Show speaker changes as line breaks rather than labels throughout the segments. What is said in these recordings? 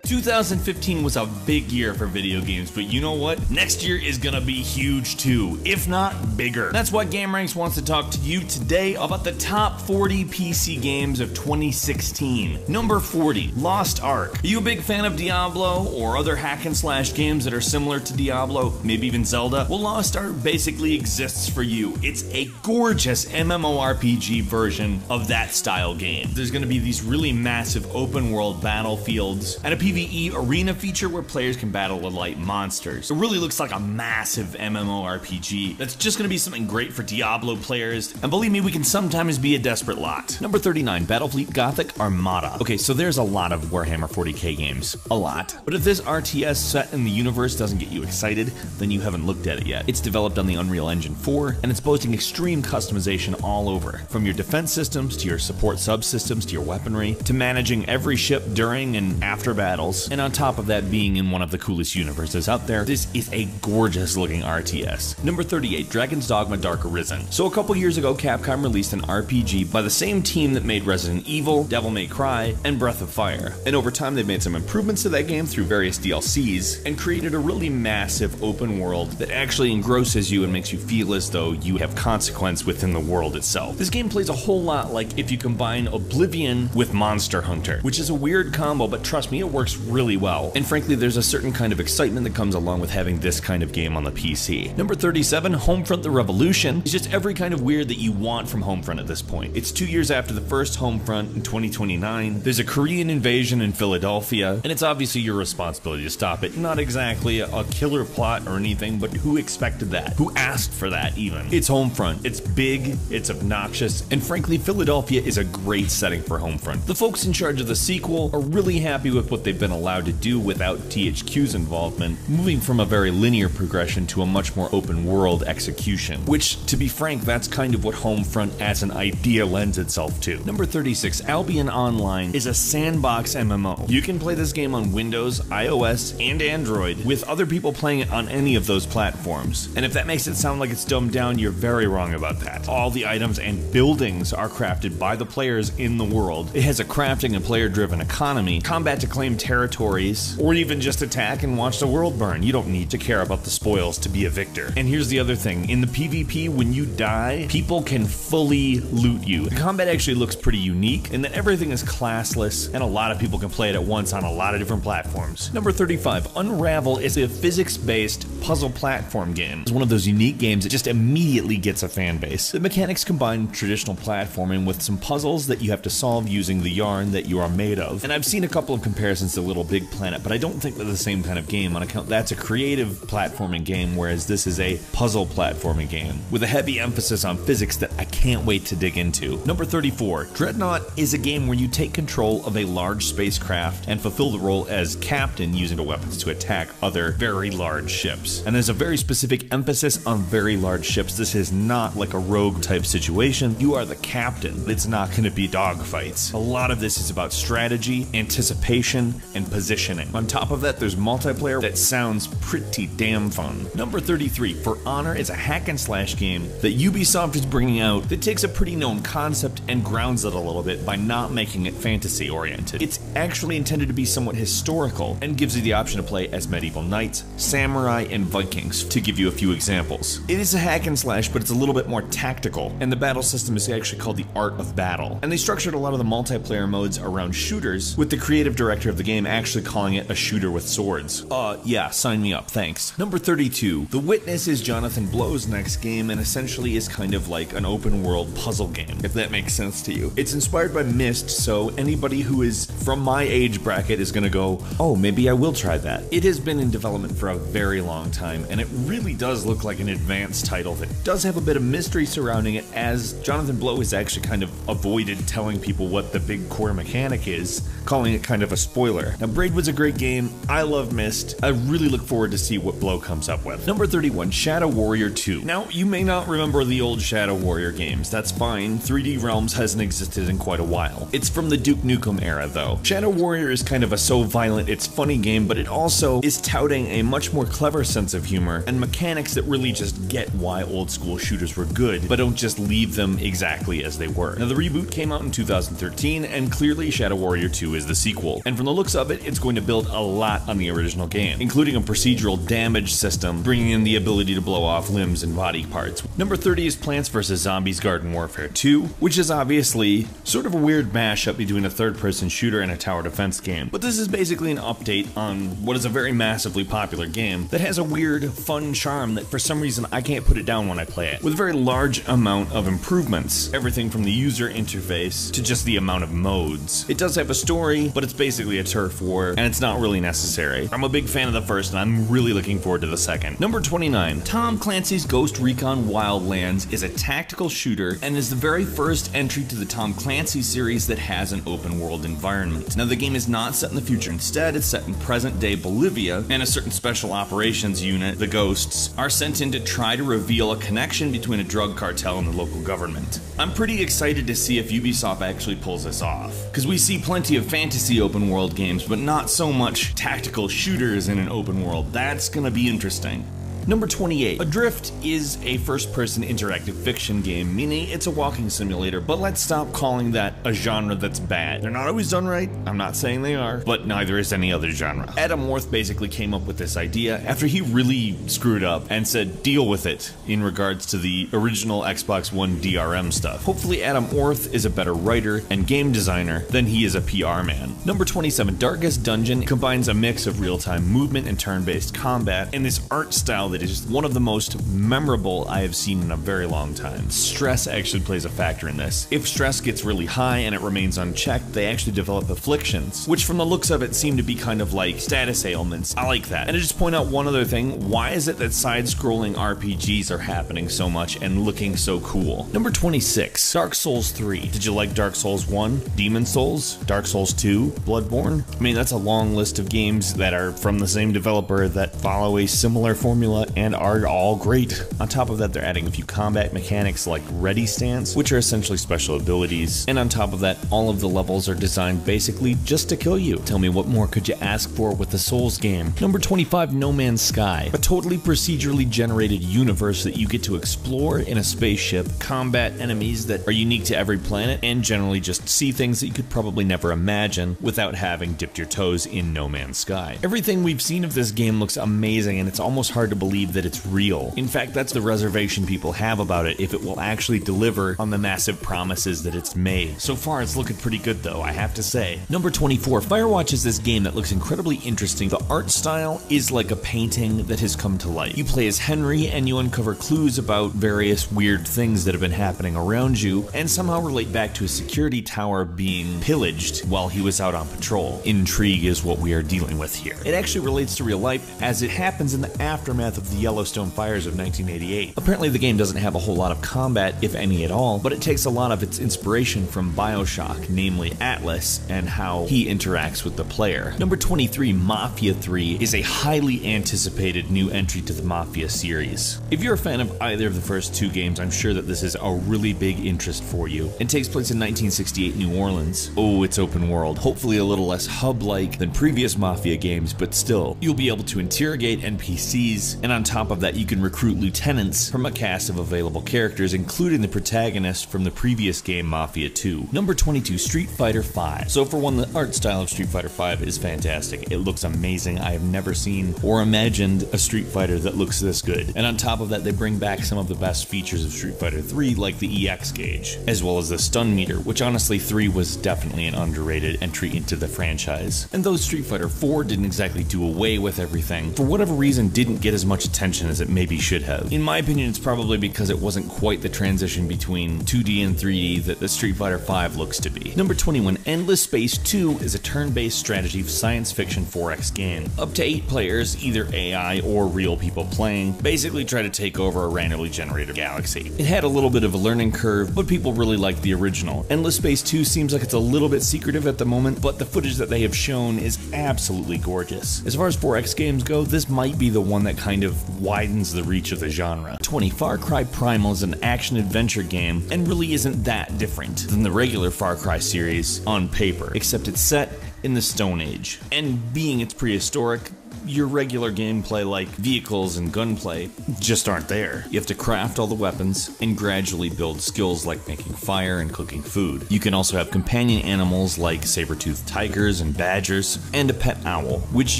2015 was a big year for video games, but you know what? Next year is gonna be huge too, if not bigger. That's why GameRanks wants to talk to you today about the top 40 PC games of 2016. Number 40, Lost Ark. Are you a big fan of Diablo or other hack and slash games that are similar to Diablo, maybe even Zelda? Well, Lost Ark basically exists for you. It's a gorgeous MMORPG version of that style game. There's gonna be these really massive open world battlefields and a PvE arena feature where players can battle the light monsters. It really looks like a massive MMORPG that's just gonna be something great for Diablo players, and believe me, we can sometimes be a desperate lot. Number 39, Battlefleet Gothic Armada. Okay, so there's a lot of Warhammer 40k games. A lot. But if this RTS set in the universe doesn't get you excited, then you haven't looked at it yet. It's developed on the Unreal Engine 4, and it's boasting extreme customization all over. From your defense systems, to your support subsystems, to your weaponry, to managing every ship during and after battles. And on top of that, being in one of the coolest universes out there, this is a gorgeous looking RTS. Number 38, Dragon's Dogma Dark Arisen. So a couple years ago, Capcom released an RPG by the same team that made Resident Evil, Devil May Cry, and Breath of Fire. And over time, they've made some improvements to that game through various DLCs, and created a really massive open world that actually engrosses you and makes you feel as though you have consequence within the world itself. This game plays a whole lot like if you combine Oblivion with Monster Hunter, which is a weird combo, but trust me, it works really well. And frankly, there's a certain kind of excitement that comes along with having this kind of game on the PC. Number 37, Homefront: The Revolution. It's just every kind of weird that you want from Homefront at this point. It's 2 years after the first Homefront in 2029. There's a Korean invasion in Philadelphia, and it's obviously your responsibility to stop it. Not exactly a killer plot or anything, but who expected that? Who asked for that even? It's Homefront. It's big, it's obnoxious, and frankly, Philadelphia is a great setting for Homefront. The folks in charge of the sequel are really happy with what they've been allowed to do without THQ's involvement, moving from a very linear progression to a much more open world execution, which, to be frank, that's kind of what Homefront as an idea lends itself to. Number 36, Albion Online is a sandbox MMO. You can play this game on Windows, iOS, and Android, with other people playing it on any of those platforms. And if that makes it sound like it's dumbed down, you're very wrong about that. All the items and buildings are crafted by the players in the world. It has a crafting and player-driven economy, combat to claim territories, or even just attack and watch the world burn. You don't need to care about the spoils to be a victor. And here's the other thing, in the PvP, when you die, people can fully loot you. The combat actually looks pretty unique in that everything is classless, and a lot of people can play it at once on a lot of different platforms. Number 35, Unravel is a physics-based puzzle platform game. It's one of those unique games that just immediately gets a fan base. The mechanics combine traditional platforming with some puzzles that you have to solve using the yarn that you are made of. And I've seen a couple of comparisons to Little Big Planet, but I don't think they're the same kind of game on account that's a creative platforming game, whereas this is a puzzle platforming game with a heavy emphasis on physics that I can't wait to dig into. Number 34, Dreadnought is a game where you take control of a large spacecraft and fulfill the role as captain using the weapons to attack other very large ships. And there's a very specific emphasis on very large ships. This is not like a rogue type situation. You are the captain. It's not going to be dogfights. A lot of this is about strategy, anticipation, and positioning. On top of that, there's multiplayer that sounds pretty damn fun. Number 33, For Honor is a hack and slash game that Ubisoft is bringing out that takes a pretty known concept and grounds it a little bit by not making it fantasy oriented. It's actually intended to be somewhat historical and gives you the option to play as medieval knights, samurai, and Vikings, to give you a few examples. It is a hack and slash, but it's a little bit more tactical, and the battle system is actually called the Art of Battle. And they structured a lot of the multiplayer modes around shooters, with the creative director of the game actually calling it a shooter with swords. Yeah, sign me up, thanks. Number 32, The Witness is Jonathan Blow's next game, and essentially is kind of like an open world puzzle game, if that makes sense to you. It's inspired by Myst, so anybody who is from my age bracket is gonna go, oh, maybe I will try that. It has been in development for a very long time, and it really does look like an advanced title that does have a bit of mystery surrounding it, as Jonathan Blow has actually kind of avoided telling people what the big core mechanic is, calling it kind of a spoiler. Now, Braid was a great game. I love Myst. I really look forward to see what Blow comes up with. Number 31, Shadow Warrior 2. Now, you may not remember the old Shadow Warrior games. That's fine. 3D Realms hasn't existed in quite a while. It's from the Duke Nukem era, though. Shadow Warrior is kind of a so violent it's funny game, but it also is touting a much more clever sense of humor and mechanics that really just get why old school shooters were good, but don't just leave them exactly as they were. Now, the reboot came out in 2013, and clearly Shadow Warrior 2 is the sequel. And from the looks of it, it's going to build a lot on the original game, including a procedural damage system, bringing in the ability to blow off limbs and body parts. Number 30 is Plants vs. Zombies Garden Warfare 2, which is obviously sort of a weird mashup between a third-person shooter and a tower defense game. But this is basically an update on what is a very massively popular game that has a weird, fun charm that for some reason I can't put it down when I play it, with a very large amount of improvements, everything from the user interface to just the amount of modes. It does have a story, but it's basically a turf war, and it's not really necessary. I'm a big fan of the first, and I'm really looking forward to the second. Number 29, Tom Clancy's Ghost Recon Wildlands is a tactical shooter and is the very first entry to the Tom Clancy series that has an open world environment. Now the game is not set in the future, instead it's set in present day Bolivia, and a certain special operations unit, the Ghosts, are sent in to try to reveal a connection between a drug cartel and the local government. I'm pretty excited to see if Ubisoft actually pulls this off, because we see plenty of fantasy open world games, but not so much tactical shooters in an open world. That's gonna be interesting. Number 28. Adrift is a first-person interactive fiction game, meaning it's a walking simulator, but let's stop calling that a genre that's bad. They're not always done right, I'm not saying they are, but neither is any other genre. Adam Orth basically came up with this idea after he really screwed up and said deal with it in regards to the original Xbox One DRM stuff. Hopefully Adam Orth is a better writer and game designer than he is a PR man. Number 27. Darkest Dungeon combines a mix of real-time movement and turn-based combat and this art style that is just one of the most memorable I have seen in a very long time. Stress actually plays a factor in this. If stress gets really high and it remains unchecked, they actually develop afflictions, which from the looks of it seem to be kind of like status ailments. I like that. And to just point out one other thing, why is it that side-scrolling RPGs are happening so much and looking so cool? Number 26, Dark Souls 3. Did you like Dark Souls 1, Demon Souls, Dark Souls 2, Bloodborne? I mean, that's a long list of games that are from the same developer that follow a similar formula and are all great. On top of that, they're adding a few combat mechanics like ready stance, which are essentially special abilities. And on top of that, all of the levels are designed basically just to kill you. Tell me, what more could you ask for with a Souls game? Number 25, No Man's Sky. A totally procedurally generated universe that you get to explore in a spaceship, combat enemies that are unique to every planet, and generally just see things that you could probably never imagine without having dipped your toes in No Man's Sky. Everything we've seen of this game looks amazing, and it's almost hard to believe that it's real. In fact, that's the reservation people have about it, if it will actually deliver on the massive promises that it's made. So far, it's looking pretty good though, I have to say. Number 24, Firewatch is this game that looks incredibly interesting. The art style is like a painting that has come to life. You play as Henry and you uncover clues about various weird things that have been happening around you and somehow relate back to a security tower being pillaged while he was out on patrol. Intrigue is what we are dealing with here. It actually relates to real life as it happens in the aftermath of the Yellowstone fires of 1988. Apparently the game doesn't have a whole lot of combat, if any at all, but it takes a lot of its inspiration from BioShock, namely Atlas, and how he interacts with the player. Number 23, Mafia 3 is a highly anticipated new entry to the Mafia series. If you're a fan of either of the first two games, I'm sure that this is a really big interest for you. It takes place in 1968 New Orleans. Oh, it's open world. Hopefully a little less hub-like than previous Mafia games, but still, you'll be able to interrogate NPCs, and on top of that, you can recruit lieutenants from a cast of available characters, including the protagonist from the previous game, Mafia 2. Number 22, Street Fighter V. So for one, the art style of Street Fighter V is fantastic. It looks amazing. I have never seen or imagined a Street Fighter that looks this good. And on top of that, they bring back some of the best features of Street Fighter 3, like the EX gauge, as well as the stun meter, which honestly 3 was definitely an underrated entry into the franchise. And though Street Fighter 4 didn't exactly do away with everything, for whatever reason didn't get as much attention as it maybe should have. In my opinion, it's probably because it wasn't quite the transition between 2D and 3D that the Street Fighter V looks to be. Number 21, Endless Space 2 is a turn-based strategy science fiction 4X game. Up to 8 players, either AI or real people playing, basically try to take over a randomly generated galaxy. It had a little bit of a learning curve, but people really liked the original. Endless Space 2 seems like it's a little bit secretive at the moment, but the footage that they have shown is absolutely gorgeous. As far as 4X games go, this might be the one that kind of widens the reach of the genre. 20, Far Cry Primal is an action-adventure game and really isn't that different than the regular Far Cry series on paper, except it's set in the Stone Age. And being it's prehistoric, your regular gameplay like vehicles and gunplay just aren't there. You have to craft all the weapons and gradually build skills like making fire and cooking food. You can also have companion animals like saber-toothed tigers and badgers, and a pet owl, which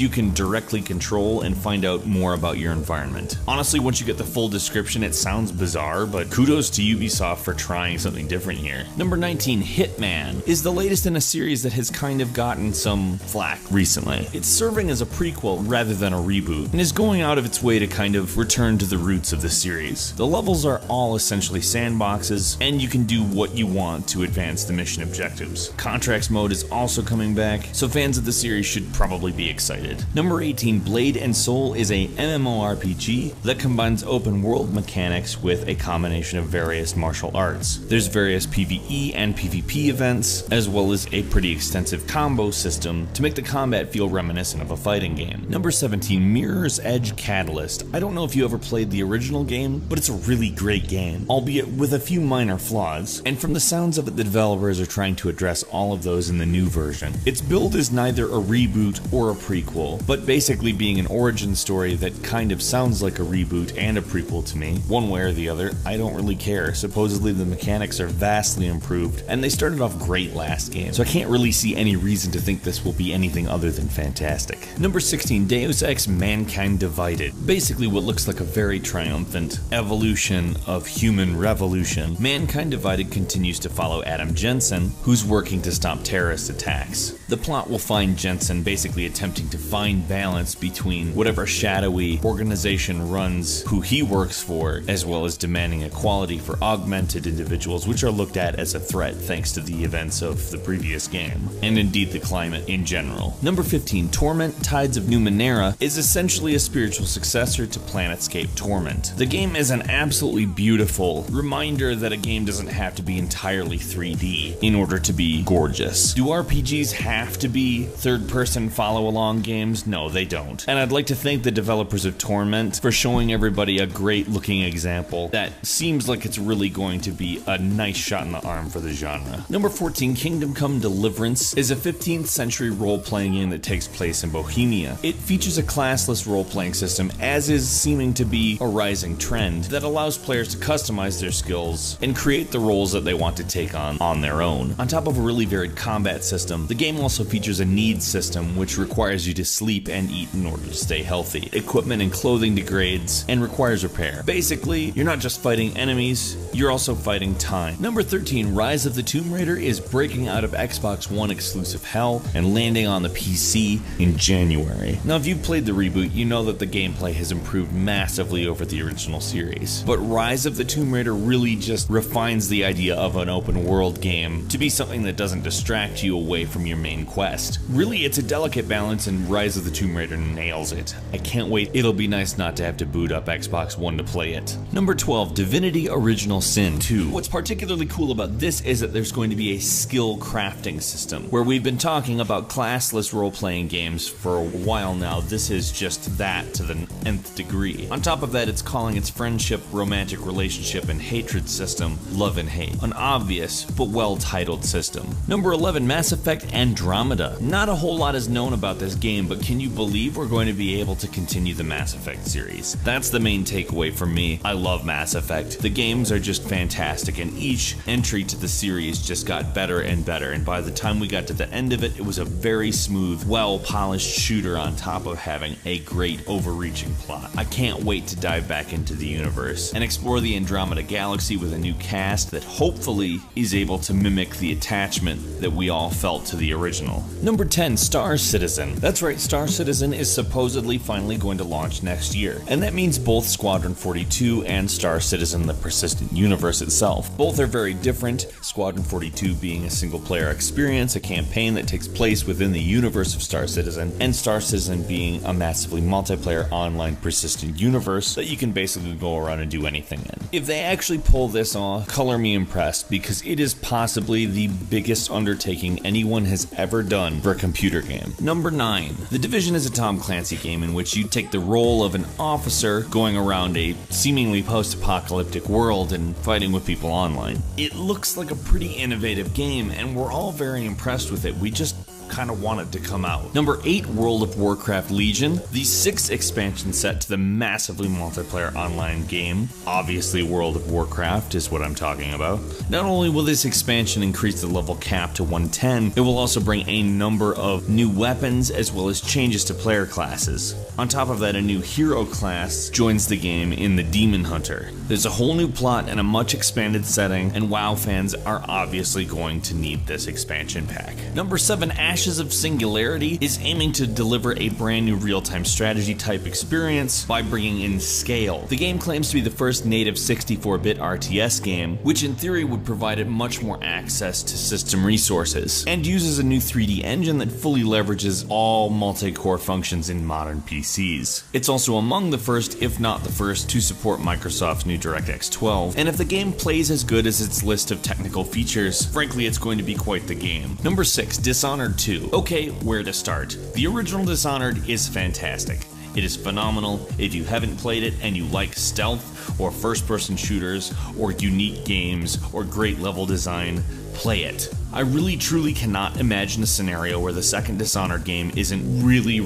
you can directly control and find out more about your environment. Honestly, once you get the full description, it sounds bizarre, but kudos to Ubisoft for trying something different here. Number 19, Hitman, is the latest in a series that has kind of gotten some flack recently. It's serving as a prequel rather than a reboot, and is going out of its way to kind of return to the roots of the series. The levels are all essentially sandboxes, and you can do what you want to advance the mission objectives. Contracts mode is also coming back, so fans of the series should probably be excited. Number 18, Blade and Soul is a MMORPG that combines open world mechanics with a combination of various martial arts. There's various PvE and PvP events, as well as a pretty extensive combo system to make the combat feel reminiscent of a fighting game. Number 17, Mirror's Edge Catalyst. I don't know if you ever played the original game, but it's a really great game, albeit with a few minor flaws, and from the sounds of it, the developers are trying to address all of those in the new version. Its build is neither a reboot or a prequel, but basically being an origin story that kind of sounds like a reboot and a prequel to me. One way or the other, I don't really care. Supposedly the mechanics are vastly improved, and they started off great last game, so I can't really see any reason to think this will be anything other than fantastic. Number 16, Deus Ex Mankind Divided. Basically what looks like a very triumphant evolution of human revolution, Mankind Divided continues to follow Adam Jensen, who's working to stop terrorist attacks. The plot will find Jensen basically attempting to find balance between whatever shadowy organization runs who he works for, as well as demanding equality for augmented individuals, which are looked at as a threat thanks to the events of the previous game, and indeed the climate in general. Number 15, Torment Tides of Numenera is essentially a spiritual successor to Planetscape Torment. The game is an absolutely beautiful reminder that a game doesn't have to be entirely 3D in order to be gorgeous. Do RPGs have to be third-person follow-along games? No, they don't. And I'd like to thank the developers of Torment for showing everybody a great-looking example that seems like it's really going to be a nice shot in the arm for the genre. Number 14, Kingdom Come Deliverance is a 15th century role-playing game that takes place in Bohemia. It features a classless role-playing system, as is seeming to be a rising trend, that allows players to customize their skills and create the roles that they want to take on their own. On top of a really varied combat system, the game also features a needs system which requires you to sleep and eat in order to stay healthy. Equipment and clothing degrades and requires repair. Basically, you're not just fighting enemies, you're also fighting time. Number 13, Rise of the Tomb Raider is breaking out of Xbox One exclusive hell and landing on the PC in January. Now, if you've played the reboot, you know that the gameplay has improved massively over the original series. But Rise of the Tomb Raider really just refines the idea of an open world game to be something that doesn't distract you away from your main quest. Really, it's a delicate balance, and Rise of the Tomb Raider nails it. I can't wait. It'll be nice not to have to boot up Xbox One to play it. Number 12, Divinity Original Sin 2. What's particularly cool about this is that there's going to be a skill crafting system. Where we've been talking about classless role-playing games for a while now, this is just that to the nth degree. On top of that, it's calling its friendship, romantic relationship, and hatred system Love and Hate. An obvious but well-titled system. Number 11, Mass Effect Andromeda. Not a whole lot is known about this game, but can you believe we're going to be able to continue the Mass Effect series? That's the main takeaway for me. I love Mass Effect. The games are just fantastic, and each entry to the series just got better and better, and by the time we got to the end of it, it was a very smooth, well-polished shooter on top of having a great overreaching plot. I can't wait to dive back into the universe and explore the Andromeda Galaxy with a new cast that hopefully is able to mimic the attachment that we all felt to the original. Number 10, Star Citizen. That's right, Star Citizen is supposedly finally going to launch next year, and that means both Squadron 42 and Star Citizen: The Persistent Universe itself. Both are very different, Squadron 42 being a single-player experience, a campaign that takes place within the universe of Star Citizen, and Star Citizen being a massively multiplayer online persistent universe that you can basically go around and do anything in. If they actually pull this off, color me impressed, because it is possibly the biggest undertaking anyone has ever done for a computer game. Number 9. The Division is a Tom Clancy game in which you take the role of an officer going around a seemingly post-apocalyptic world and fighting with people online. It looks like a pretty innovative game, and we're all very impressed with it. We just kind of wanted to come out. Number 8, World of Warcraft Legion, the 6th expansion set to the massively multiplayer online game. Obviously, World of Warcraft is what I'm talking about. Not only will this expansion increase the level cap to 110, it will also bring a number of new weapons as well as changes to player classes. On top of that, a new hero class joins the game in the Demon Hunter. There's a whole new plot and a much expanded setting, and WoW fans are obviously going to need this expansion pack. Number 7, Ashes of Singularity is aiming to deliver a brand new real-time strategy type experience by bringing in scale. The game claims to be the first native 64-bit RTS game, which in theory would provide it much more access to system resources, and uses a new 3D engine that fully leverages all multi-core functions in modern PCs. It's also among the first, if not the first, to support Microsoft's new DirectX 12, and if the game plays as good as its list of technical features, frankly it's going to be quite the game. Number 6, Dishonored 2. Okay, where to start? The original Dishonored is fantastic. It is phenomenal. If you haven't played it and you like stealth or first-person shooters or unique games or great level design, play it. I really truly cannot imagine a scenario where the second Dishonored game isn't really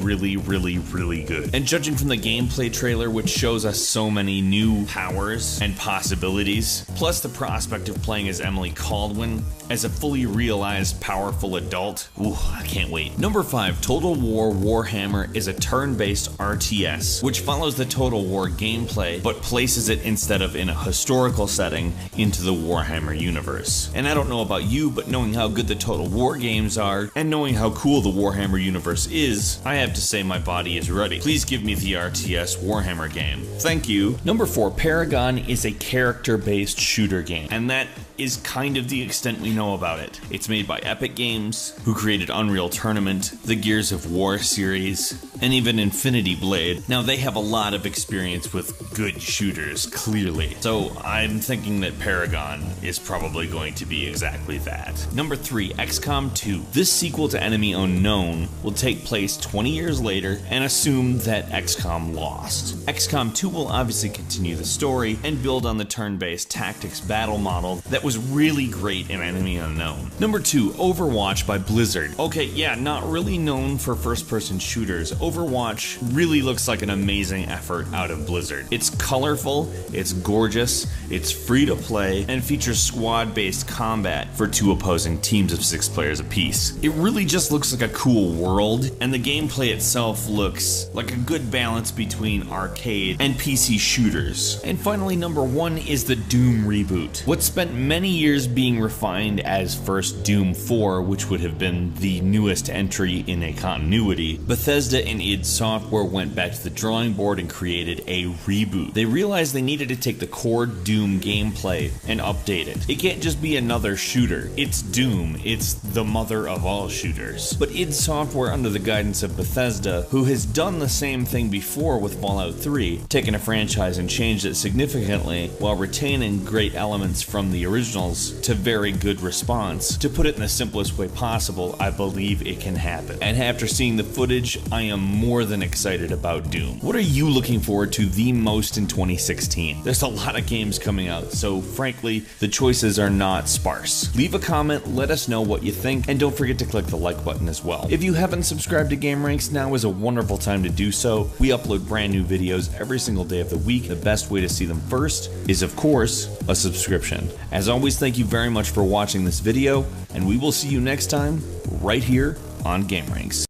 good. And judging from the gameplay trailer, which shows us so many new powers and possibilities, plus the prospect of playing as Emily Kaldwin as a fully realized powerful adult, ooh, I can't wait. Number 5, Total War Warhammer is a turn-based RTS, which follows the Total War gameplay, but places it instead of in a historical setting into the Warhammer universe. And I don't know about you, but knowing how good the Total War games are, and knowing how cool the Warhammer universe is, I have to say my body is ready. Please give me the RTS Warhammer game. Thank you. Number 4, Paragon is a character-based shooter game, and that is kind of the extent we know about it. It's made by Epic Games, who created Unreal Tournament, the Gears of War series, and even Infinity Blade. Now, they have a lot of experience with good shooters, clearly, so I'm thinking that Paragon is probably going to be exactly that. Number 3, XCOM 2. This sequel to Enemy Unknown will take place 20 years later and assume that XCOM lost. XCOM 2 will obviously continue the story and build on the turn-based tactics battle model that was really great in Enemy Unknown. Number 2, Overwatch by Blizzard. Okay, yeah, not really known for first-person shooters, Overwatch really looks like an amazing effort out of Blizzard. It's colorful, it's gorgeous, it's free to play, and features squad-based combat for 2 opposing teams of 6 players apiece. It really just looks like a cool world, and the gameplay itself looks like a good balance between arcade and PC shooters. And finally, number 1 is the Doom reboot. What spent many years being refined as first Doom 4, which would have been the newest entry in a continuity, Bethesda and id Software went back to the drawing board and created a reboot. They realized they needed to take the core Doom gameplay and update it. It can't just be another shooter. It's Doom. It's the mother of all shooters. But id Software, under the guidance of Bethesda, who has done the same thing before with Fallout 3, taken a franchise and changed it significantly while retaining great elements from the originals to very good response. To put it in the simplest way possible, I believe it can happen. And after seeing the footage, I am more than excited about Doom. What are you looking forward to the most in 2016? There's a lot of games coming out, so frankly, the choices are not sparse. Leave a comment, let us know what you think, and don't forget to click the like button as well. If you haven't subscribed to GameRanks, now is a wonderful time to do so. We upload brand new videos every single day of the week. The best way to see them first is, of course, a subscription. As always, thank you very much for watching this video, and we will see you next time right here on GameRanks.